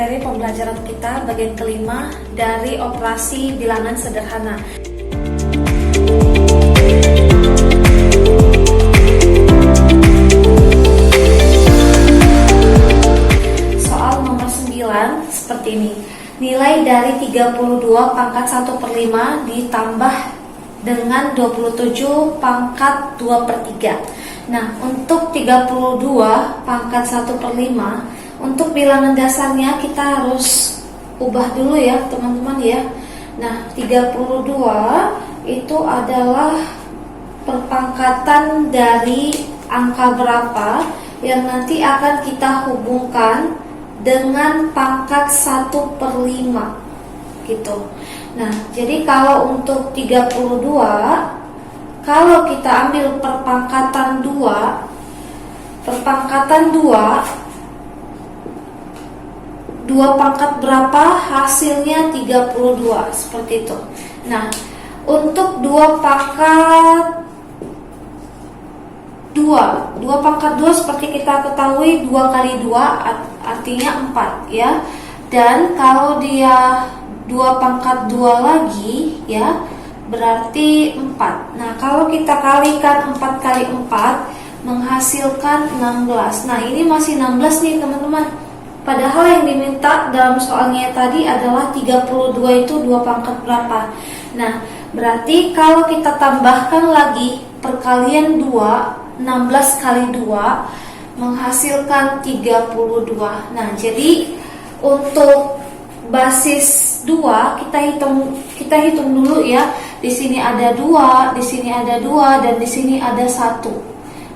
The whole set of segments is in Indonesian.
materi pembelajaran kita bagian kelima dari operasi bilangan sederhana. Soal nomor 9 seperti ini. Nilai dari 32 pangkat 1/5 ditambah dengan 27 pangkat 2/3. Nah, untuk 32 pangkat 1/5, untuk bilangan dasarnya kita harus ubah dulu ya teman-teman ya. Nah, 32 itu adalah perpangkatan dari angka berapa yang nanti akan kita hubungkan dengan pangkat 1/5 gitu. Nah, jadi kalau untuk 32, kalau kita ambil perpangkatan 2 pangkat berapa hasilnya 32 seperti itu. Nah, untuk 2 pangkat 2 seperti kita ketahui 2 kali 2 artinya 4 ya. Dan kalau dia 2 pangkat 2 lagi ya, berarti 4. Nah, kalau kita kalikan 4 kali 4 menghasilkan 16. Nah, ini masih 16 nih teman-teman. Padahal yang diminta dalam soalnya tadi adalah 32 itu 2 pangkat berapa. Nah, berarti kalau kita tambahkan lagi perkalian 2, 16 kali 2 menghasilkan 32. Nah, jadi untuk basis 2 kita hitung dulu ya. Di sini ada 2, di sini ada 2, dan di sini ada 1.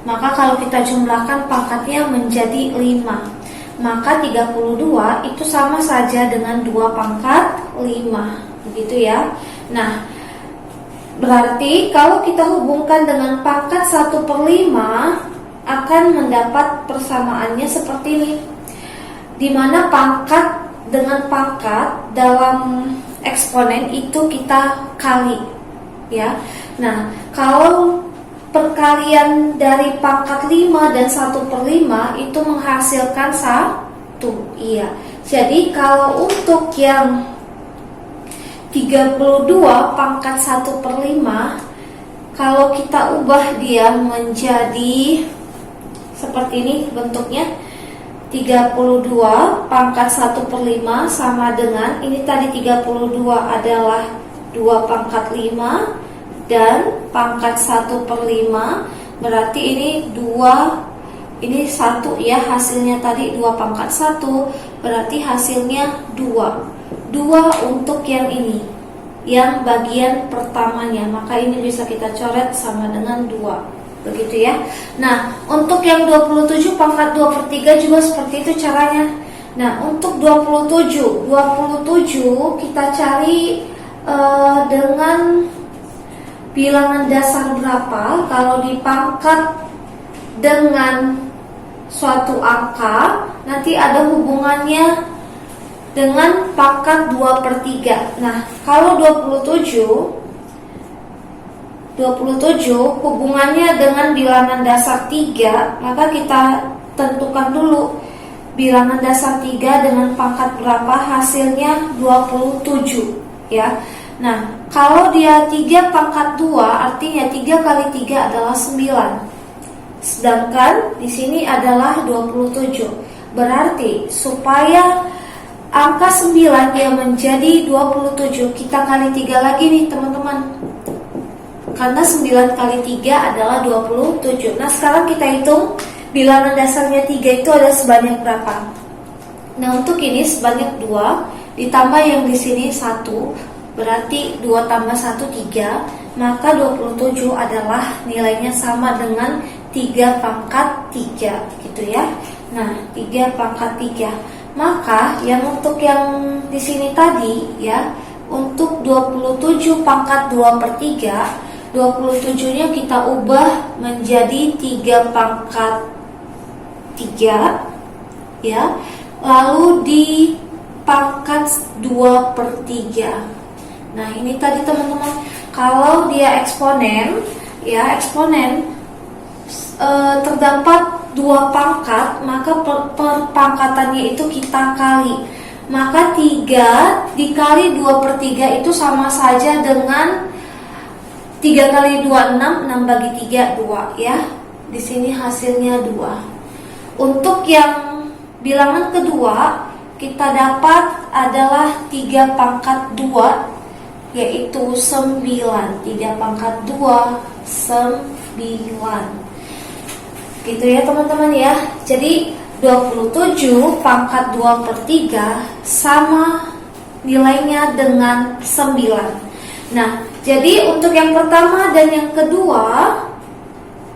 Maka kalau kita jumlahkan pangkatnya menjadi 5. Maka 32 itu sama saja dengan 2 pangkat 5. Begitu ya. Nah, berarti kalau kita hubungkan dengan pangkat 1/5 akan mendapat persamaannya seperti ini. Di mana pangkat dengan pangkat dalam eksponen itu kita kali ya. Nah, kalau perkalian dari pangkat 5 dan 1/5 itu menghasilkan 1. Iya. Jadi kalau untuk yang 32 pangkat 1/5, kalau kita ubah dia menjadi seperti ini bentuknya, 32 pangkat 1/5 sama dengan, ini tadi 32 adalah 2 pangkat 5 dan pangkat 1/5, berarti ini 2, ini 1 ya, hasilnya tadi 2 pangkat 1, berarti hasilnya 2 untuk yang ini, yang bagian pertamanya, maka ini bisa kita coret sama dengan 2. Begitu ya. Nah, untuk yang 27 pangkat 2/3 juga seperti itu caranya. Nah, untuk 27 kita cari dengan bilangan dasar berapa. Kalau dipangkat dengan suatu angka, nanti ada hubungannya dengan pangkat 2/3. Nah, kalau 27 hubungannya dengan bilangan dasar 3, maka kita tentukan dulu bilangan dasar 3 dengan pangkat berapa, hasilnya 27 ya. Nah, kalau dia 3 pangkat 2, artinya 3 kali 3 adalah 9. Sedangkan di sini adalah 27. Berarti supaya angka 9 yang menjadi 27, kita kali 3 lagi nih teman-teman. Karena 9 kali 3 adalah 27. Nah, sekarang kita hitung bilangan dasarnya 3 itu ada sebanyak berapa. Nah, untuk ini sebanyak 2, ditambah yang di sini 1, berarti 2 tambah 1 3, maka 27 adalah nilainya sama dengan 3 pangkat 3 gitu ya. Nah, 3 pangkat 3. Maka yang untuk yang di sini tadi ya, untuk 27 pangkat 2/3, 27-nya kita ubah menjadi 3 pangkat 3 ya. Lalu dipangkat 2/3. Nah, ini tadi teman-teman, kalau dia eksponen ya, terdapat 2 pangkat, maka perpangkatannya itu kita kali. maka 3 dikali 2/3 itu sama saja dengan 3 kali 2 6, 6 bagi 3 2 ya. Di sini hasilnya 2. Untuk yang bilangan kedua kita dapat adalah 3 pangkat 2, yaitu 9. 3 pangkat 2 9. Gitu ya teman-teman ya. Jadi 27 pangkat 2/3 sama nilainya dengan 9. Nah, jadi untuk yang pertama dan yang kedua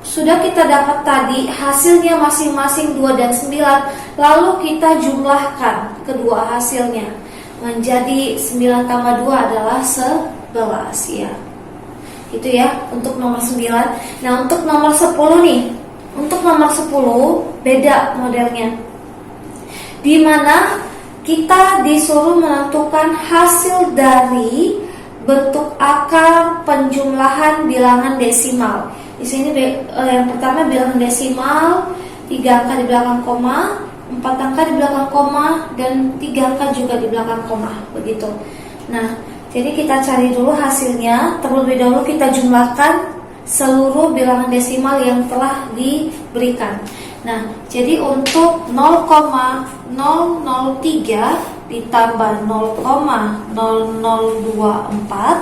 sudah kita dapat tadi hasilnya masing-masing 2 dan 9. Lalu kita jumlahkan kedua hasilnya menjadi 9 tambah 2 adalah 11 ya. Itu ya untuk nomor 9. Nah, untuk nomor 10 nih. Untuk nomor 10 beda modelnya. Di mana kita disuruh menentukan hasil dari bentuk akar penjumlahan bilangan desimal. Di sini yang pertama bilangan desimal, 3 angka di belakang koma, 4 angka di belakang koma, dan 3 angka juga di belakang koma, begitu. Nah, jadi kita cari dulu hasilnya. Terlebih dahulu kita jumlahkan seluruh bilangan desimal yang telah diberikan. Nah, jadi untuk 0,003 ditambah 0,0024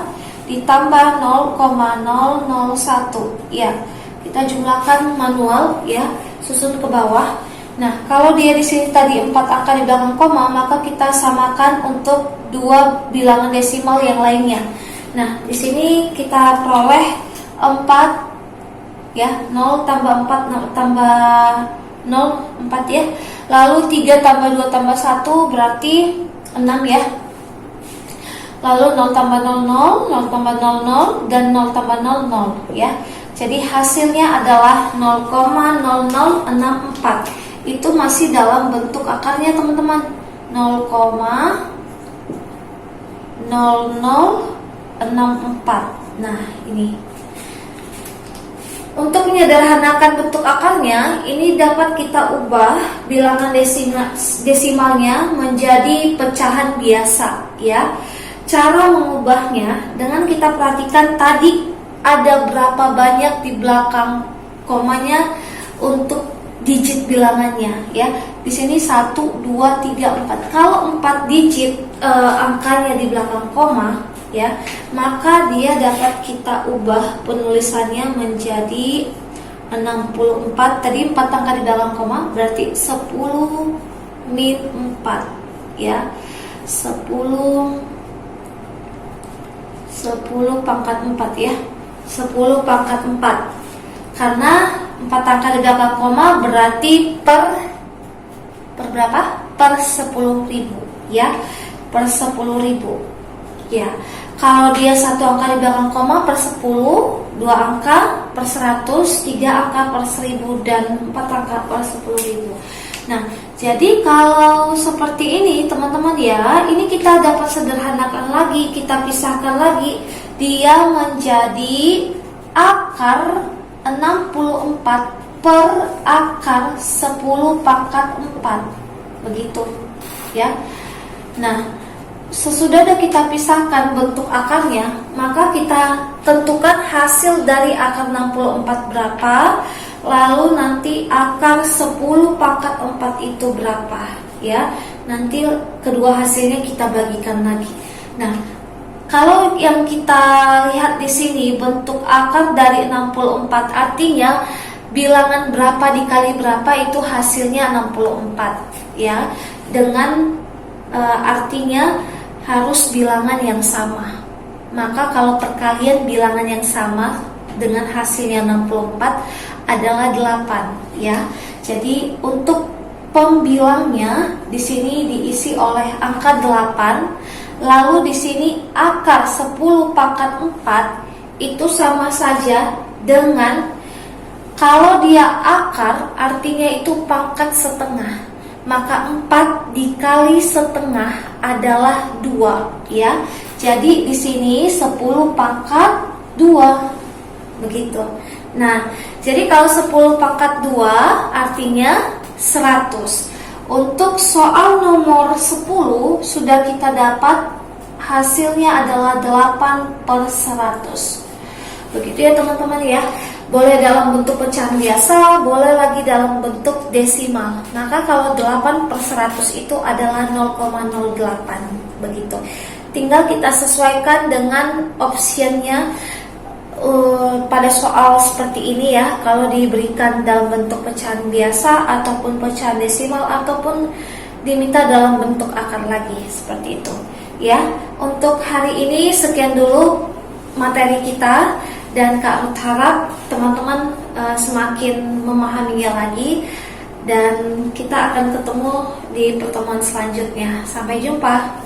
ditambah 0,001 ya, kita jumlahkan manual ya, susun ke bawah. Nah, kalau dia di sini tadi 4 angka di belakang koma, maka kita samakan untuk 2 bilangan desimal yang lainnya. Nah, di sini kita peroleh 4 ya, 0 tambah 4 tambah 0 4 ya. Lalu 3 tambah 2 tambah 1 berarti 6 ya. Lalu 0 tambah 00, 0 tambah 00, dan 0 tambah 00 ya. Jadi hasilnya adalah 0,0064. Itu masih dalam bentuk akarnya teman-teman. 0,0064. Nah, ini. Untuk menyederhanakan bentuk akarnya, ini dapat kita ubah bilangan desimalnya menjadi pecahan biasa ya. Cara mengubahnya dengan kita perhatikan tadi ada berapa banyak di belakang komanya untuk digit bilangannya ya. Di sini 1 2 3 4. Kalau 4 digit angkanya di belakang koma ya, maka dia dapat kita ubah penulisannya menjadi 64. Tadi 4 angka di belakang koma berarti 10 min 4 ya. 10 pangkat 4 ya. 10 pangkat 4. Karena 4 angka di belakang koma berarti per berapa? Per 10.000 ya. Per 10.000 ya. Kalau dia 1 angka di belakang koma per 10, 2 angka per 100, 3 angka per 1000, dan 4 angka per 10.000. Nah, jadi kalau seperti ini teman-teman ya, ini kita dapat sederhanakan lagi, kita pisahkan lagi. Dia menjadi akar 64 per akar 10 pangkat 4. Begitu ya. Nah, sesudah kita pisahkan bentuk akarnya, maka kita tentukan hasil dari akar 64 berapa, lalu nanti akar 10 pangkat 4 itu berapa ya. Nanti kedua hasilnya kita bagikan lagi. Nah, kalau yang kita lihat di sini bentuk akar dari 64, artinya bilangan berapa dikali berapa itu hasilnya 64 ya. Dengan artinya harus bilangan yang sama. Maka kalau perkalian bilangan yang sama dengan hasilnya 64 adalah 8 ya. Jadi untuk pembilangnya di sini diisi oleh angka 8. Lalu di sini akar 10 pangkat 4 itu sama saja dengan, kalau dia akar artinya itu pangkat setengah, maka 4 dikali setengah adalah 2 ya. Jadi di sini 10 pangkat 2 begitu. Nah, jadi kalau 10 pangkat 2 artinya 100. Untuk soal nomor 10 sudah kita dapat hasilnya adalah 8/100. Begitu ya teman-teman ya. Boleh dalam bentuk pecahan biasa, boleh lagi dalam bentuk desimal. Maka kalau 8/100 itu adalah 0,08 begitu. Tinggal kita sesuaikan dengan optionnya pada soal seperti ini ya. Kalau diberikan dalam bentuk pecahan biasa ataupun pecahan desimal ataupun diminta dalam bentuk akar lagi seperti itu ya. Untuk hari ini sekian dulu materi kita, dan Kak Ruth harap teman-teman semakin memahaminya lagi, dan kita akan ketemu di pertemuan selanjutnya. Sampai jumpa.